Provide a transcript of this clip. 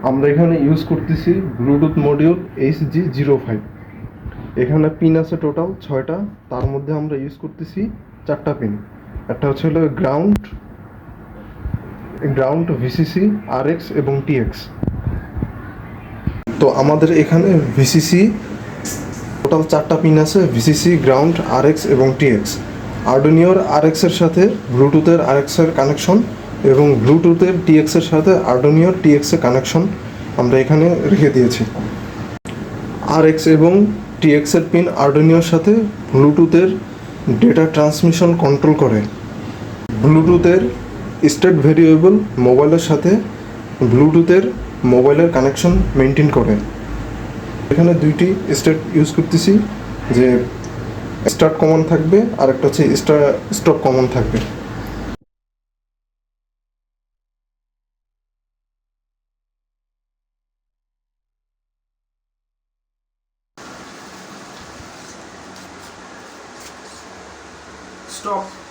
আমরা এখানে ইউজ করতেছি ব্লুটুথ মডিউল HG05। এখানে পিন আছে টোটাল 6টা, তার মধ্যে আমরা ইউজ করতেছি 4টা পিন। একটা হচ্ছে হলো গ্রাউন্ড ভিসিসি, RX এবং TX। তো আমাদের এখানে ভিসিসি টোটাল 4টা পিন আছে, ভিসিসি, গ্রাউন্ড, RX এবং TX। আর্ডুনিওর RX এর সাথে ব্লুটুথের RX এর কানেকশন এবং ব্লুটুথের TX এর সাথে আর্ডুনিওর TX এর কানেকশন আমরা এখানে রেখে দিয়েছি। RX এবং TX এর পিন আর্ডুনিওর সাথে ব্লুটুথের ডেটা ট্রান্সমিশন কন্ট্রোল করে। ব্লুটুথের স্টেট ভেরিয়েবল মোবাইলের সাথে ব্লুটুথের মোবাইলের কানেকশন মেনটেন করে। এখানে দুইটি স্টেট ইউজ করতেছি, যে স্টার্ট কমন থাকবে আর একটা হচ্ছে স্টপ কমন থাকবে। Stop.